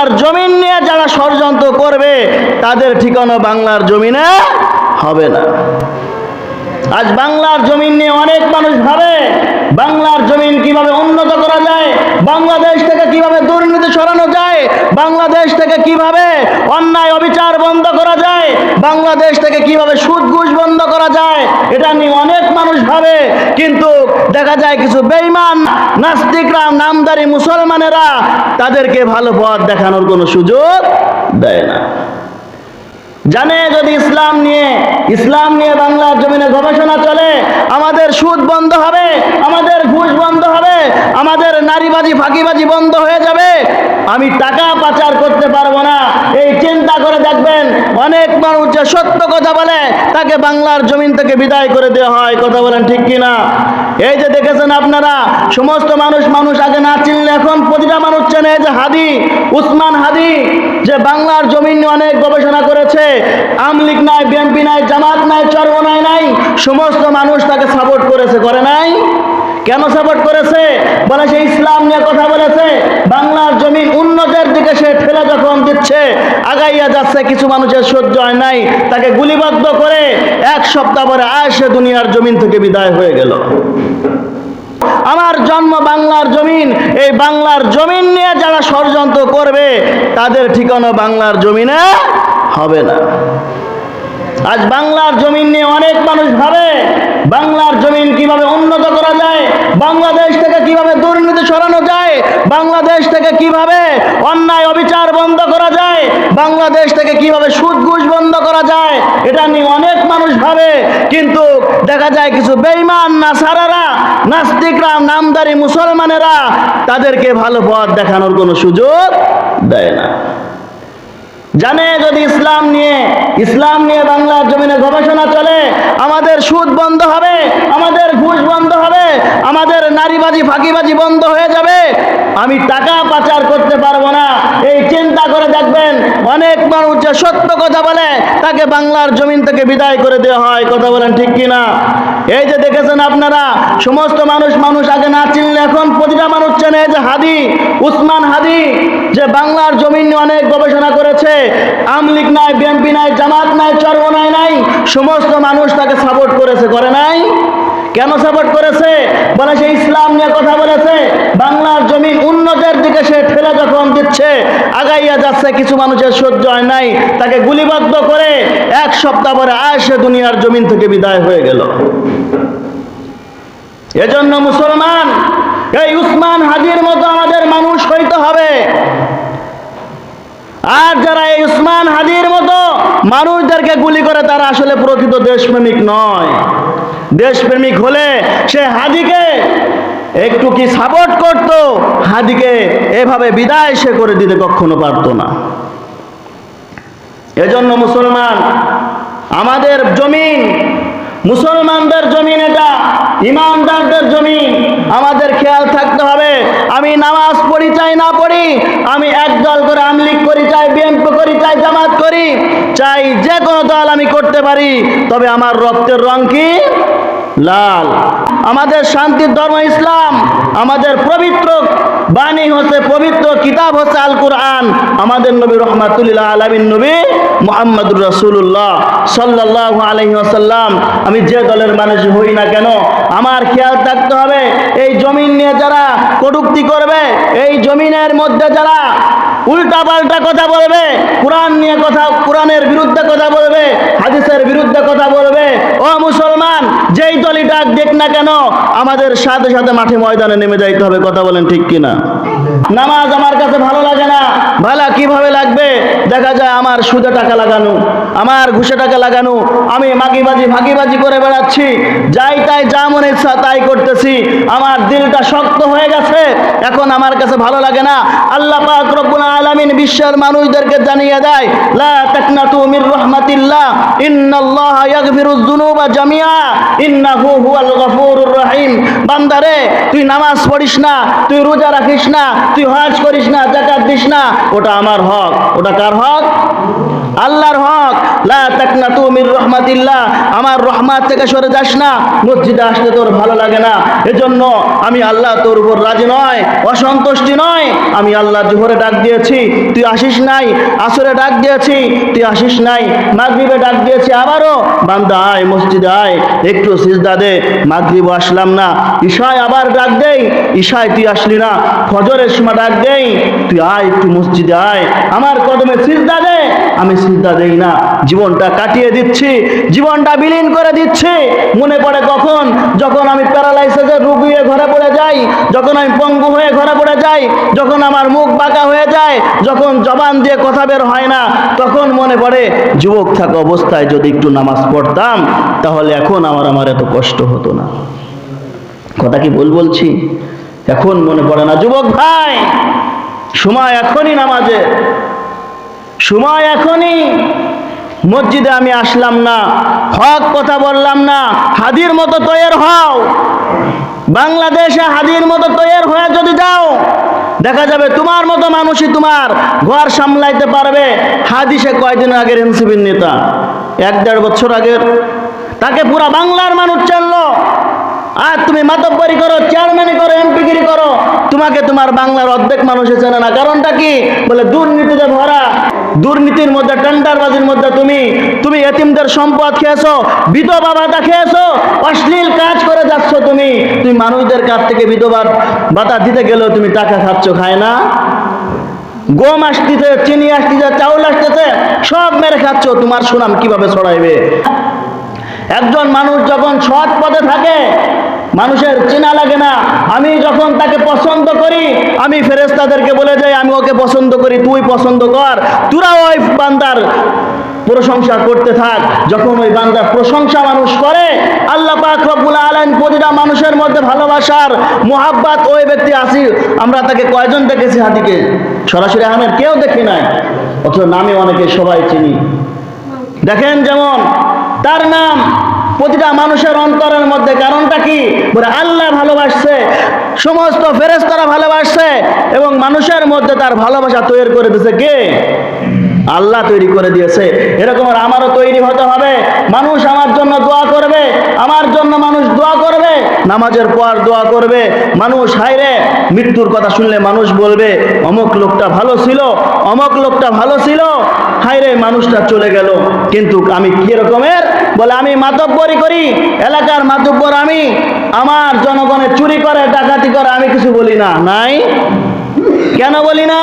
বাংলার জমিন নিয়ে যারা ষড়যন্ত্র করবে তাদের ঠিকানা বাংলার জমিনে হবে না। আজ বাংলার জমিন নিয়ে অনেক মানুষ ভাবে বাংলার জমিন কিভাবে উন্নত করা যায়, বাংলাদেশ থেকে কিভাবে দুর্নীতি সরানো যায়, বাংলাদেশ থেকে কিভাবে অন্যায় অবিচার বন্ধ করা যায়, বাংলাদেশ থেকে কিভাবে সুদ ঘুষ বন্ধ করা যায়, এটা নিয়ে অনেক মানুষ ভাবে। কিন্তু দেখা যায় কিছু বেঈমান নাস্তিকরা, নামদারি মুসলমানেরা তাদেরকে ভালো পথ দেখানোর কোনো সুযোগ দেয় না। জানে যদি ইসলাম নিয়ে বাংলার জমিনে গবেষণা চলে, আমাদের সুদ বন্ধ হবে, আমাদের ঘুষ বন্ধ হবে, আমাদের নারীবাজি ফাঁকিবাজি বন্ধ হয়ে যাবে, আমি টাকা পাচার করতে পারবো না। এই চিন্তা করে দেখবেন অনেক মানুষ যে সত্য কথা বলে তাকে বাংলার জমিন থেকে বিদায় করে দেওয়া হয়। কথা বলেন ঠিক কিনা? এই যে দেখেছেন আপনারা, সমস্ত মানুষ আগে না চিনলে এখন প্রতিটা মানুষ চেনে। যে হাদি, উসমান হাদি, যে বাংলার জমিন নিয়ে অনেক গবেষণা করেছে, আওয়ামী লীগ নাই, বিএনপি নাই, জামাত নাই, চরমোনাই নাই, সমস্ত মানুষ তাকে সাপোর্ট করেছে, করে নাই? কেন সাপোর্ট করেছে? বলে সে ইসলাম নিয়ে কথা বলেছে, বাংলার জমিন উন্নতের দিকে সে ঠেলে যখন দিচ্ছে, আগাইয়া যাচ্ছে, কিছু মানুষের সহ্য হয় নাই, তাকে গুলিবদ্ধ করে এক সপ্তাহ পরে সে দুনিয়ার জমিন থেকে বিদায় হয়ে গেল। আমার জন্ম বাংলার জমিন, এই বাংলার জমিন নিয়ে যারা ষড়যন্ত্র করবে তাদের ঠিকানা বাংলার জমিনে হবে না। আজ বাংলার জমিন নিয়ে অনেক মানুষ ভাবে বাংলার জমিন কিভাবে উন্নত করা যায়, বাংলাদেশ থেকে কিভাবে দুর্নীতি সরানো যায়, বাংলাদেশ থেকে কিভাবে অন্যায় অবিচার বন্ধ করা যায়, বাংলাদেশ থেকে কিভাবে সুদ ঘুষ বন্ধ করা যায়, এটা নিয়ে অনেক মানুষ ভাবে। কিন্তু দেখা যায় কিছু বেঈমান নাসারারা, নাস্তিকরা, নামদারি মুসলমানেরা তাদেরকে ভালো পথ দেখানোর কোনো সুযোগ দেয় না। জানে যদি ইসলাম নিয়ে বাংলার জমিনে গবেষণা চলে, আমাদের সুদ বন্ধ হবে, আমাদের ঘুষ বন্ধ হবে, আমাদের নারীবাজি ফাঁকিবাজি বন্ধ হয়ে যাবে, আমি টাকা পাচার করতে পারবো না। এই চিন্তা করে দেখবেন অনেক মানুষ যে সত্য কথা বলে তাকে বাংলার জমিন থেকে বিদায় করে দেওয়া হয়। কথা বলেন ঠিক কিনা? এই যে দেখেছেন আপনারা, সমস্ত মানুষ আগে না চিনলে এখন প্রতিটা মানুষ চেনে। যে হাদি, উসমান হাদি, যে বাংলার জমিন নিয়ে অনেক গবেষণা করেছে, আওয়ামী লীগ নাই, বিএনপি নাই, জামাত নাই, চরমোনাই নাই, সমস্ত মানুষ তাকে সাপোর্ট করেছে, করে নাই? কেন সাপোর্ট করেছে? বলে সে ইসলাম নিয়ে কথা বলেছে, বাংলার জমিন উন্নতের দিকে সে ঠেলে যখন দিচ্ছে, আগাইয়া যাচ্ছে, কিছু মানুষের সহ্য হয় নাই, তাকে গুলিবদ্ধ করে এক সপ্তাহ পরে সে দুনিয়ার জমিন থেকে বিদায় হয়ে গেল। এজন্য মুসলমান, এই উসমান হাদির মতো আমাদের মানুষ হইতে হবে। আর যারা এই উসমান হাদির মতো মানুষদেরকে গুলি করে তারা আসলে প্রকৃত দেশপ্রেমিক নয়। দেশপ্রেমিক হলে সে হাদিকে একটু কি সাপোর্ট করত, হাদিকে এভাবে বিদায় সে করে দিতে কখনো পারত না। এজন্য মুসলমান, আমাদের জমিন, মুসলমানদের জমিন, এটা ইমানদারদের জমিন, আমাদের খেয়াল থাকতে হবে। আমি নামাজ পড়ি চাই না পড়ি, আমি একদল করে আওয়ামী লীগ করি চাই, বিএনপি করি চাই, জামাত করি চাই, যে কোনো দল আমি করতে পারি, তবে আমার রক্তের রং কি? লাল। আমাদের শান্তির ধর্ম ইসলাম, আমাদের পবিত্র বাণী হচ্ছে, পবিত্র কিতাব হচ্ছে আল কুরআন, আমাদের নবী রহমাতুল আলামিন নবী মুহাম্মদুর রাসূলুল্লাহ সাল্লাল্লাহু আলাইহি ওয়াসাল্লাম। আমি যে দলের মানুষ হই না কেন, আমার খেয়াল থাকতে হবে এই জমিন নিয়ে যারা কটূক্তি করবে, এই জমিনের মধ্যে যারা উল্টা পাল্টা কথা বলবে, কোরআন নিয়ে কথা, কোরআনের বিরুদ্ধে কথা বলবে, হাদিসের বিরুদ্ধে কথা বলবে, ও মুসলমান, যেই দলই ডাক দেখ না কেন, আমাদের সাথে সাথে মাঠে ময়দানে নেমে যাইতে হবে। কথা বলেন ঠিক কিনা? নামাজ আমার কাছে ভালো লাগে না, ভালো কিভাবে লাগবে? দেখা যায় আমার সুদে টাকা লাগানো, আমার ঘুষে টাকা লাগানো, আমি ফাঁকিবাজি করে বেড়াচ্ছি, যাই তাই যা মনে ইচ্ছা তাই করতেছি, আমার দিলটা শক্ত হয়ে গেছে, এখন আমার কাছে ভালো লাগে না। আল্লাহ পাক রব্বুল আলামিন বিশ্বের মানুষদেরকে জানিয়ে দেয়, লা তাকনাতু মির রাহমাতিল্লাহ, ইন্নাল্লাহা ইয়াগফিরুয যুনুবা জামিআ, ইন্নাহু হুয়াল গফুরুর রহিম। বান্দারে, তুই নামাজ পড়িস না, তুই রোজা রাখিস না, তুই হজ করিস না, যাকাত দিস না, ওটা আমার হক। ওটা কার হক? আল্লাহর হক। লা তাকনাতু মির রাহমাতিল্লাহ, আমার রহমত থেকে সরে যাস না। মসজিদে আসলে তোর ভালো লাগে না, এজন্য আমি আল্লাহ তোর উপর রাজি নয়, অসন্তুষ্টি নয়। আমি আল্লাহ জোহরে ডাক দিয়েছি, তুই আসিস নাই। আসরে ডাক দিয়েছি, তুই আসিস নাই। মাগরিবে ডাক দিয়েছি, আবারও বান্দা আয়, মসজিদে আয়, একটু সিজদা দে। মাগরিব আসলাম না, ঈশায় আবার ডাক দেই, ঈশায় তুই আসলি না। ফজরের সময় ডাক দেই, তুই আয়, একটু মসজিদে আয়, আমার কদমে সিজদা দে। আমি সিজদা দেই না, জীবনটা কাটিয়ে দিচ্ছি, জীবনটা বিলীন করে দিচ্ছি। মনে পড়ে কখন, যখন আমি প্যারালাইসিসের রোগী হয়ে ঘরে পড়ে যাই, যখন আমি পঙ্গু হয়ে ঘরে পড়ে যাই, যখন আমার মুখ বাঁকা হয়ে যায়, যখন জবান দিয়ে কথা বের হয় না, তখন মনে পড়ে যুবক থাকা অবস্থায় যদি একটু নামাজ পড়তাম, তাহলে এখন আমার এত কষ্ট হতো না। কথা কি ভুল বলছি? এখন মনে পড়ে না? যুবক ভাই, সময় এখনই নামাজে, সময় এখনই। মসজিদে আমি আসলাম না, হক কথা বললাম না, হাদির মতো তৈর হও। বাংলাদেশে হাদির মতো তৈর হয়ে যদি যাও, দেখা যাবে তোমার মতো মানুষই তোমার ঘর সামলাইতে পারবে। হাদিসে কয়দিন আগের এনসিপির নেতা, 1-1.5 বছর আগের, তাকে পুরা বাংলার মানুষ চাললো। আর তুমি মাতব্বরি করো, চেয়ারম্যানি করো, এমপিগিরি করো, তোমাকে তোমার বাংলার অর্ধেক মানুষে চেনে না। কারণটা কি? বলে দুর্নীতিতে ভরা, দুর্নীতির মধ্যে, টেন্ডারবাজির মধ্যে তুমি এতিমদের সম্পদ খেয়েছো, বিধবা ভাতা খেয়েছো, অশ্লীল কাজ করে যাচ্ছ। তুমি মানুষদের কাছ থেকে বিধবা ভাতা দিতে গেলেও তুমি টাকা খাচ্ছ, খায় না? গম আসতেছে, চিনি আসতেছে, চাউল আসতেছে, সব মেরে খাচ্ছ। তোমার সুনাম কিভাবে ছড়াইবে? একজন মানুষ যখন সৎ পথে থাকে, মানুষের চেনা লাগে না। আমি যখন তাকে পছন্দ করি, আমি ফেরেশতাদেরকে বলে যাই, আমি ওকে পছন্দ করি, তুই পছন্দ কর, তোরা ওই বান্দার প্রশংসা করতে থাক। যখন ওই বান্দার প্রশংসা মানুষ করে, আল্লাহ পাক রব্বুল আলামিন প্রতিটা মানুষের মধ্যে ভালোবাসার মুহাব্বত ওই ব্যক্তি আসি। আমরা তাকে কয়জন দেখেছি? হাদিকে সরাসরি আহমেদ কেউ দেখি নাই, অথচ নামে অনেকে সবাই চিনি। দেখেন যেমন তার নাম প্রতিটা মানুষের অন্তরের মধ্যে। কারণটা কি? বলে আল্লাহ ভালোবাসছে, সমস্ত ফেরেশতারা ভালোবাসছে, এবং মানুষের মধ্যে তার ভালোবাসা তৈরি করে দিয়েছে কে? আল্লাহ তৈরি করে দিয়েছে। এরকম আমারও তৈরি হতে হবে। মানুষ আমার জন্য দোয়া করবে, আমার জন্য মানুষ দোয়া করবে, নামাজের পর দোয়া করবে। মানুষ হায়রে মৃত্যুর কথা শুনলে মানুষ বলবে অমুক লোকটা ভালো ছিল, অমুক লোকটা ভালো ছিল, হায়রে মানুষটা চলে গেল। কিন্তু আমি কি রকমের? বলে আমি মাতব্বরি করি, এলাকার মাতব্বর আমি, আমার জনগণের চুরি করে, ডাকাতি করে, আমি কিছু বলি না। নাই কেন বলি না?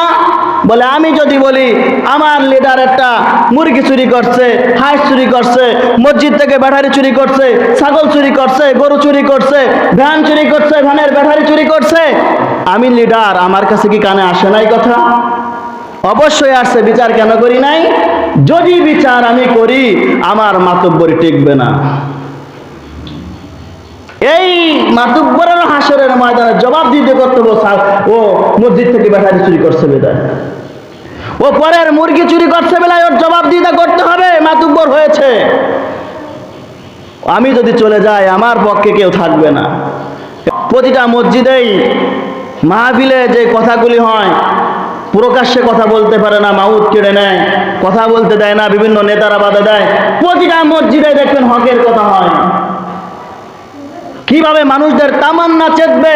বলে আমি যদি বলি আমার লিডার একটা মুরগি চুরি করছে, হাঁস চুরি করছে, মসজিদ থেকে ব্যাটারি চুরি করছে, ছাগল চুরি করছে, গরু চুরি করছে, ভ্যান চুরি করছে, ভ্যানের ব্যাটারি চুরি করছে, আমি লিডার, আমার কাছে কি কানে আসে নাই কথা? অবশ্যই আসছে। বিচার কেন করি নাই? যদি বিচার আমি করি, আমার মাতব্বরি টিকবে না। এই মাতব্বরের হাসরের ময়দানে জবাব দিতে করতে ও মসজিদ থেকে ব্যাটারি চুরি করছে বেলায়, ও পরের মুরগি চুরি করছে বেলায় ওর জবাব দিতে করতে হবে, মাতব্বর হয়েছে। আমি যদি চলে যাই, আমার পক্ষে কেউ থাকবে না। প্রতিটা মসজিদেই মাহফিলে যে কথাগুলি হয়, প্রকাশ্যে কথা বলতে পারে না, মাউথ কেড়ে নেয়, কথা বলতে দেয় না, বিভিন্ন নেতারা বাধা দেয়। প্রতিটা মসজিদে দেখবেন হকের কথা হয়। কিভাবে মানুষদের তামান্না চেতবে,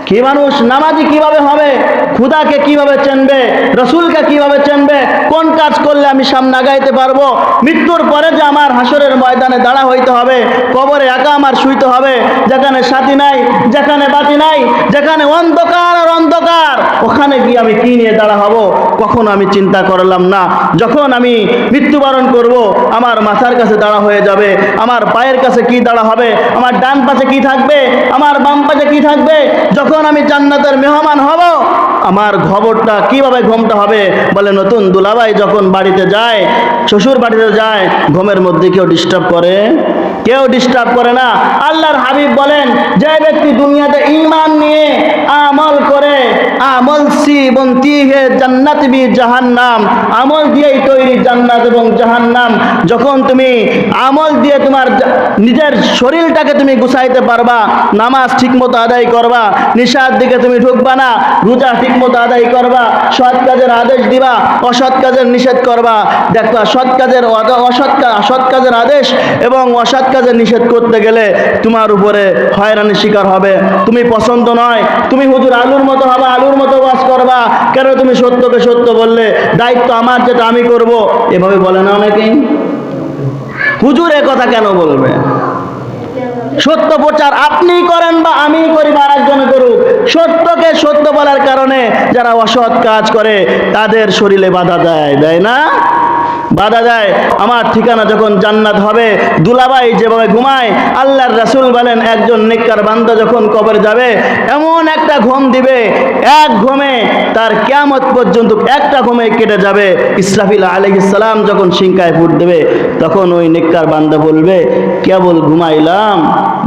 কি মানুষ নামাজি কিভাবে হবে, খুদাকে কিভাবে চিনবে, রসুলকে কিভাবে চিনবে, কোন কাজ করলে আমি সামনে আগাইতে পারবো, মৃত্যুর পরে যে আমার হাসরের ময়দানে দাঁড়া হইতে হবে, কবরে একা আমার শুইতে হবে, যেখানে সাথী নাই, যেখানে বাতি নাই, যেখানে অন্ধকার আর অন্ধকার, ওখানে গিয়ে আমি কি নিয়ে দাঁড়া হব, কখনো আমি চিন্তা করলাম না। যখন আমি মৃত্যুবরণ করব, আমার মাথার কাছে দাঁড়া হয়ে যাবে, আমার পায়ের কাছে কি দাঁড়া হবে, আমার ডান পাশে কি থাকবে, আমার বাম পাশে কি থাকবে। যখন আমি জান্নাতের মেহমান হব, আমার খবরটা কিভাবে ঘুমটা হবে। বলে নতুন দুলাভাই যখন বাড়িতে যায়, শ্বশুর বাড়িতে যায়, ঘুমের মধ্যে কেউ ডিস্টার্ব করে কেউ ডিস্টার্ব করে না। আল্লাহর হাবিব বলেন, যে ব্যক্তি দুনিয়াতে ঈমান নিয়ে আমল করে, আমল সি বন্তি হে জান্নাত বি জাহান্নাম, আমল দিয়েই তৈরি জান্নাত এবং জাহান্নাম। যখন তুমি আমল দিয়ে তোমার নিজের শরীরটাকে তুমি গুছাইতে পারবা, নামাজ ঠিকমতো আদায় করবা, নিশার দিকে তুমি ঢুকবা না, রোজা ঠিকমতো আদায় করবা, সৎ কাজের আদেশ দিবা, অসৎ কাজের নিষেধ করবা। দেখো সৎ কাজের আদেশ এবং অসৎ কাজের নিষেধ করতে গেলে তোমার উপরে হয়রানির শিকার হবে। তুমি পছন্দ নয়, তুমি হুজুর আলুর মতো হবে, আলুর মতো ওয়াজ করবা, কেন তুমি সত্যকে সত্য বললে, দায়িত্ব আমার, যেটা আমি করব, এভাবে বলে না অনেকেই। হুজুর এ কথা কেন বলবে? সত্য প্রচার আপনি করেন বা আমি করি বা আরেকজনে করুক, সত্যকে সত্য বলার কারণে যারা অসৎ কাজ করে তাদের শরীরে বাধা দেয় না? বাধা দেয়। আমার ঠিকানা যখন জান্নাত হবে, দুলাভাই যেভাবে ঘুমায়, আল্লাহর রাসূল বলেন একজন নেককার বান্দা যখন কবরে যাবে এমন একটা ঘুম দিবে, এক ঘুমে তার কিয়ামত পর্যন্ত একটা ঘুমে কেটে যাবে। ইসরাফিল আলাইহিস সালাম যখন সিংহায় ফুট দেবে, তখন ওই নেককার বান্দা বলবে, কেবল ঘুমাইলাম,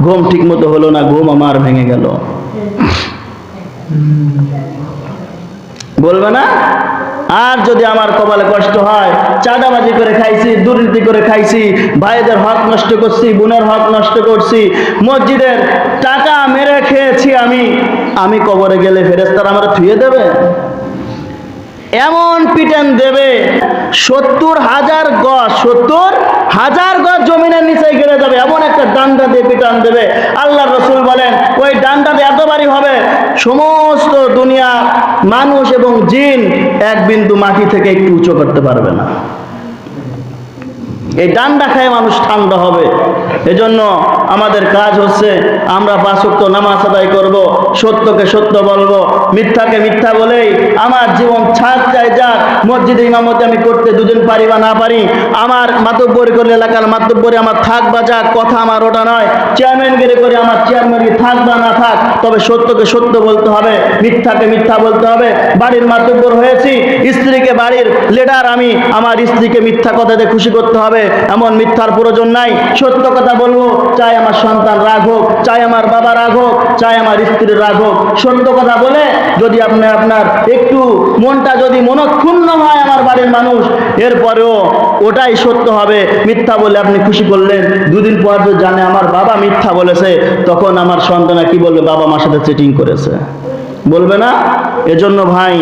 ঘুম ঠিক মতো হলো না, ঘুম আমার ভেঙে গেল। বলবে না? আর যদি আমার কপালে কষ্ট হয়, চাঁদাবাজি করে খাইছি, দুর্নীতি করে খাইছি, ভাইদের হক নষ্ট করছি, বোনের হক নষ্ট করছি, মসজিদের টাকা মেরে খেয়েছি, আমি কবরে গেলে ফেরেশতারা আমার থুয়ে দেবে? এমন পিটান দেবে, 70,000 গজ জমিনের নিচে গেড়ে যাবে, এমন একটা ডান্ডা দিয়ে পিটান দেবে। আল্লাহর রাসূল বলেন ওই ডান্ডাতে এত ভারী হবে, সমস্ত দুনিয়া মানুষ এবং জিন এক বিন্দু মাটি থেকে একটু উঁচু করতে পারবে না। এই ডান্ডা খায় মানুষ ঠান্ডা হবে। এজন্য আমাদের কাজ হচ্ছে আমরা 5 ওয়াক্ত নামাজ আদায় করব, সত্যকে সত্য বলবো, মিথ্যাকে মিথ্যা বলেই আমার জীবন ছাড় চাই যাক। মসজিদে ইমামতি আমি করতে দুদিন পারি বা না পারি, আমার মাতব্বরি করলে এলাকার মাতব্বরি আমার থাক বা যাক, কথা আমার ওটা নয়। চেয়ারম্যানগিরি করে আমার চেয়ারম্যানগিরি থাক বা না থাক, তবে সত্যকে সত্য বলতে হবে, মিথ্যাকে মিথ্যা বলতে হবে। বাড়ির মাতব্বর হয়েছি, স্ত্রীকে বাড়ির লিডার আমি, আমার স্ত্রীকে মিথ্যা কথাতে খুশি করতে হবে, এমন মিথ্যার প্রয়োজন নাই। সত্য কথা বলবো, চাই আমার সন্তান রাগ হোক, চাই আমার বাবা রাগ হোক, চাই আমার স্ত্রীর রাগ হোক। সত্য কথা বলে যদি আপনার একটু মনটা যদি মনক্ষুণ্ণ হয় আমার বাড়ির মানুষ, এরপরেও ওটাই সত্য হবে। মিথ্যা বলে আপনি খুশি করলেন, দুদিন পর যদি জানে আমার বাবা মিথ্যা বলেছে, তখন আমার সন্তান কি বলবে? বাবা মার সাথে চিটিং করেছে, বলবে না? এজন্য ভাই